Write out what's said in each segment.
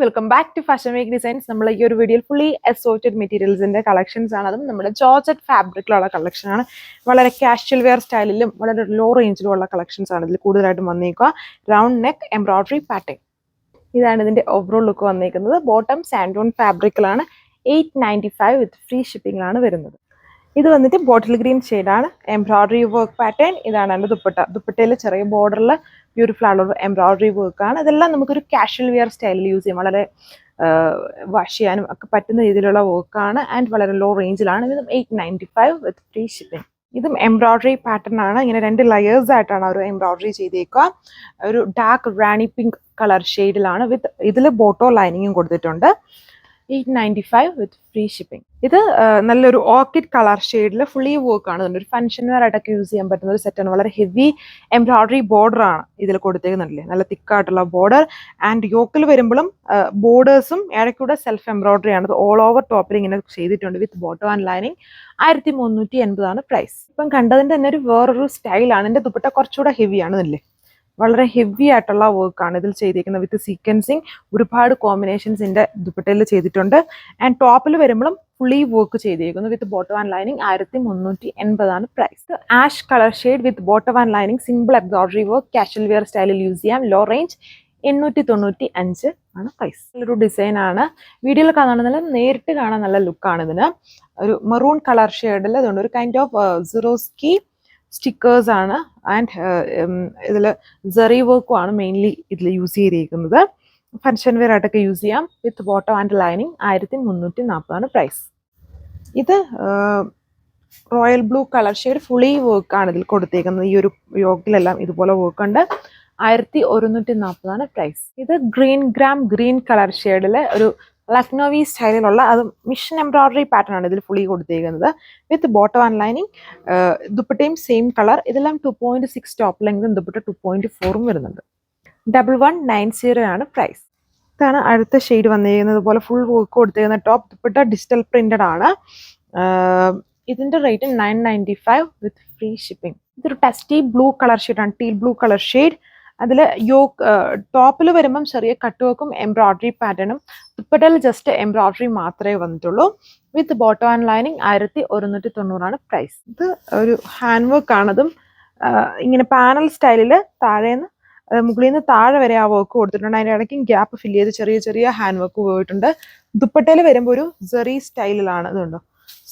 Welcome back to fashion make designs. നമ്മൾ ഈ ഒരു വീഡിയോയിൽ ഫുള്ളി അസോർട്ടഡ് മെറ്റീരിയൽസിന്റെ കളക്ഷൻസ് ആണ്. അതും നമ്മുടെ ജോർജറ്റ് ഫാബ്രിക്കിലുള്ള കളക്ഷൻ ആണ്. വളരെ കാഷ്വൽ വെയർ സ്റ്റൈലിലും വളരെ ലോ റേഞ്ചിലും ഉള്ള കളക്ഷൻസ് ആണ് ഇതിൽ കൂടുതലായിട്ടും വന്നേക്കുക. റൗണ്ട് നെക്ക് എംബ്രോയിഡറി പാറ്റേൺ, ഇതാണ് ഇതിന്റെ ഓവറോൾ ലുക്ക് വന്നേക്കുന്നത്. ബോട്ടം സാൻഡോൺ ഫാബ്രിക്കിലാണ്. 895 വിത്ത് ഫ്രീ ഷിപ്പിംഗിലാണ് വരുന്നത്. ഇത് വന്നിട്ട് ബോട്ടിൽ ഗ്രീൻ ഷെയ്ഡാണ്. Embroidery work pattern. ഇതാണ് എൻ്റെ ദുപ്പട്ടയിൽ ചെറിയ ബോർഡറിൽ ബ്യൂട്ടിഫുൾ ആയിട്ടുള്ള എംബ്രോയിഡറി വർക്കാണ്. ഇതെല്ലാം നമുക്കൊരു കാഷ്വൽ വെയർ സ്റ്റൈലിൽ യൂസ് ചെയ്യാം. വളരെ വാഷ് ചെയ്യാനും ഒക്കെ പറ്റുന്ന രീതിയിലുള്ള വർക്കാണ് ആൻഡ് വളരെ ലോ റേഞ്ചിലാണ്. ഇതും 895 വിത്ത് ഫ്രീ ഷിപ്പിംഗ്. ഇതും എംബ്രോയിഡറി പാറ്റേൺ ആണ്. ഇങ്ങനെ 2 ലെയേഴ്സ് ആയിട്ടാണ് ഒരു എംബ്രോയിഡറി ചെയ്തേക്കുക. ഒരു ഡാർക്ക് റാണി പിങ്ക് കളർ ഷെയ്ഡിലാണ്. വിത്ത് ഇതിൽ ബോട്ടോ ലൈനിങ്ങും കൊടുത്തിട്ടുണ്ട്. 895 വിത്ത് ഫ്രീ ഷിപ്പിംഗ്. ഇത് നല്ലൊരു ഓർക്കിഡ് കളർ ഷെയ്ഡിൽ ഫുള്ളി വർക്കാണ്. ഒരു ഫംഗ്ഷൻ വെയർ ആയിട്ടൊക്കെ യൂസ് ചെയ്യാൻ പറ്റുന്ന ഒരു സെറ്റാണ്. വളരെ ഹെവി എംബ്രോയിഡറി ബോർഡർ ആണ് ഇതിൽ കൊടുത്തേക്കുന്നുണ്ടല്ലേ. നല്ല തിക്കായിട്ടുള്ള ബോർഡർ ആൻഡ് യോക്കിൽ വരുമ്പോഴും ബോർഡേഴ്സും ഇടയ്ക്കൂടെ സെൽഫ് എംബ്രോയിഡറി ആണ്. ഓൾ ഓവർ ടോപ്പിൽ ഇങ്ങനെ ചെയ്തിട്ടുണ്ട് വിത്ത് ബോട്ടോ ആൻഡ് ലൈനിങ്. 1380 പ്രൈസ്. ഇപ്പം കണ്ടതിൻ്റെ തന്നെ ഒരു വേറൊരു സ്റ്റൈലാണ്. എൻ്റെ ദുപ്പട്ട കുറച്ചുകൂടെ ഹെവി ആണെന്നല്ലേ. വളരെ ഹെവി ആയിട്ടുള്ള വർക്കാണ് ഇതിൽ ചെയ്തിരിക്കുന്നത്. വിത്ത് സീക്വൻസിങ് ഒരുപാട് കോമ്പിനേഷൻസിൻ്റെ ദുപ്പട്ടയിൽ ചെയ്തിട്ടുണ്ട്. ആൻഡ് ടോപ്പിൽ വരുമ്പോഴും ഫുള്ളി വർക്ക് ചെയ്തിരിക്കുന്നു with bottom and lining. 1380 price. Ash colour shade with bottom and lining. Simple embroidery work, casual wear സ്റ്റൈലിൽ യൂസ് ചെയ്യാം. Low range. 895 ആണ് പ്രൈസ്. നല്ലൊരു ഡിസൈൻ ആണ്. വീഡിയോയിൽ കാണുന്നതിൽ നേരിട്ട് കാണാൻ നല്ല ലുക്കാണ് ഇതിന്. ഒരു മെറൂൺ കളർ ഷെയ്ഡിൽ അതുകൊണ്ട് ഒരു കൈൻഡ് ഓഫ് സിറോസ്കി സ്റ്റിക്കേഴ്സ് ആണ്. ആൻഡ് ഇതിൽ സെറി വർക്കും ആണ് മെയിൻലി ഇതിൽ യൂസ് ചെയ്തിരിക്കുന്നത്. ഫംഗ്ഷൻ വെയർ ആയിട്ടൊക്കെ യൂസ് ചെയ്യാം. With bottom and lining. 1340 price. ഇത് royal blue colour shade fully വർക്കാണ് ഇതിൽ കൊടുത്തേക്കുന്നത്. ഈ ഒരു യോക്കിലെല്ലാം ഇതുപോലെ വർക്ക് ഉണ്ട്. 1140 പ്രൈസ്. ഇത് ഗ്രീൻ കളർ ഷെയ്ഡിൽ ഒരു ലക്നോവി സ്റ്റൈലിലുള്ള അത് മിഷൻ എംബ്രോയിഡറി പാറ്റേൺ ആണ് ഇതിൽ ഫുള്ളി കൊടുത്തേക്കുന്നത്. With bottom and lining. ദുപ്പട്ടയും സെയിം കളർ. ഇതെല്ലാം 2.6 ടോപ്പ് ലെങ്തും ദുപ്പട്ട 2.4 വരുന്നുണ്ട്. 1190 ആണ് പ്രൈസ്. ഇതാണ് അടുത്ത ഷെയ്ഡ് വന്നിരിക്കുന്നത്. പോലെ ഫുൾ വർക്ക് കൊടുത്തേക്കുന്ന ടോപ്പ്. ദുപ്പട്ട ഡിജിറ്റൽ പ്രിന്റഡ് ആണ്. ഇതിന്റെ റേറ്റ് 995 വിത്ത് ഫ്രീ ഷിപ്പിംഗ്. ഇതൊരു ടെസ്റ്റി ബ്ലൂ കളർ ഷെയ്ഡാണ്. Teal blue colour shade. അതിൽ ടോപ്പിൽ വരുമ്പം ചെറിയ കട്ട് വർക്കും എംബ്രോയിഡറി പാറ്റേണും. ദുപ്പട്ടയിൽ ജസ്റ്റ് എംബ്രോയിഡറി മാത്രമേ വന്നിട്ടുള്ളൂ. With bottom and lining. 1190 price. ഇത് ഒരു ഹാൻഡ് വർക്ക് ആണതും. ഇങ്ങനെ പാനൽ സ്റ്റൈലിൽ താഴേന്ന് മുകളിൽ നിന്ന് താഴെ വരെ ആ വർക്ക് കൊടുത്തിട്ടുണ്ട്. അതിൻ്റെ ഇടയ്ക്കും ഗ്യാപ്പ് ഫില്ല് ചെയ്ത് ചെറിയ ചെറിയ ഹാൻഡ് വർക്ക് പോയിട്ടുണ്ട്. ദുപ്പട്ടയിൽ വരുമ്പോൾ ഒരു സെറി സ്റ്റൈലിലാണ്. ഇതുണ്ടോ,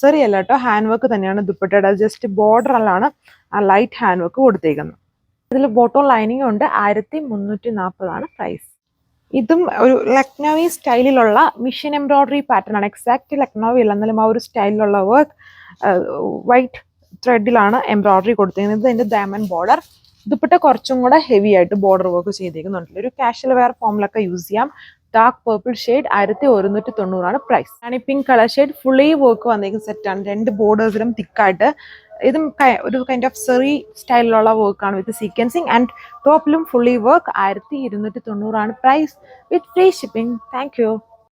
സെറി അല്ല കേട്ടോ, ഹാൻഡ് വർക്ക് തന്നെയാണ് ദുപ്പട്ടയുടെ. ജസ്റ്റ് ബോർഡറിലാണ് ആ ലൈറ്റ് ഹാൻഡ് വർക്ക് കൊടുത്തേക്കുന്നത്. ഇതിൽ ബോട്ടോ ലൈനിങ് ഉണ്ട്. 1340 പ്രൈസ്. ഇതും ഒരു ലക്നോവി സ്റ്റൈലിലുള്ള മിഷൻ എംബ്രോയിഡറി പാറ്റേൺ ആണ്. എക്സാക്ട് ലക്നോവി അല്ല, എന്നാലും ആ ഒരു സ്റ്റൈലിലുള്ള വർക്ക്. വൈറ്റ് ത്രെഡിലാണ് എംബ്രോയിഡറി കൊടുത്തിരിക്കുന്നത്. ഇതിന്റെ ഡയമണ്ട് ബോർഡർ. ദുപ്പട്ട കുറച്ചും കൂടെ ഹെവി ആയിട്ട് ബോർഡർ വർക്ക് ചെയ്തിരിക്കുന്നുണ്ട്. ഒരു കാഷ്വൽ വെയർ ഫോമിലൊക്കെ യൂസ് ചെയ്യാം. Dark purple shade. 1190 price. Rani pink colour shade fully work വന്നിരിക്കുന്ന സെറ്റാണ്. 2 ബോർഡേഴ്സിലും തിക്കായിട്ട്. ഇതും ഒരു കൈൻഡ് ഓഫ് സെറി സ്റ്റൈലിലുള്ള വർക്കാണ് വിത്ത് സീക്വൻസിങ്. ആൻഡ് ടോപ്പിലും fully work. 1290 price with free shipping. Thank U.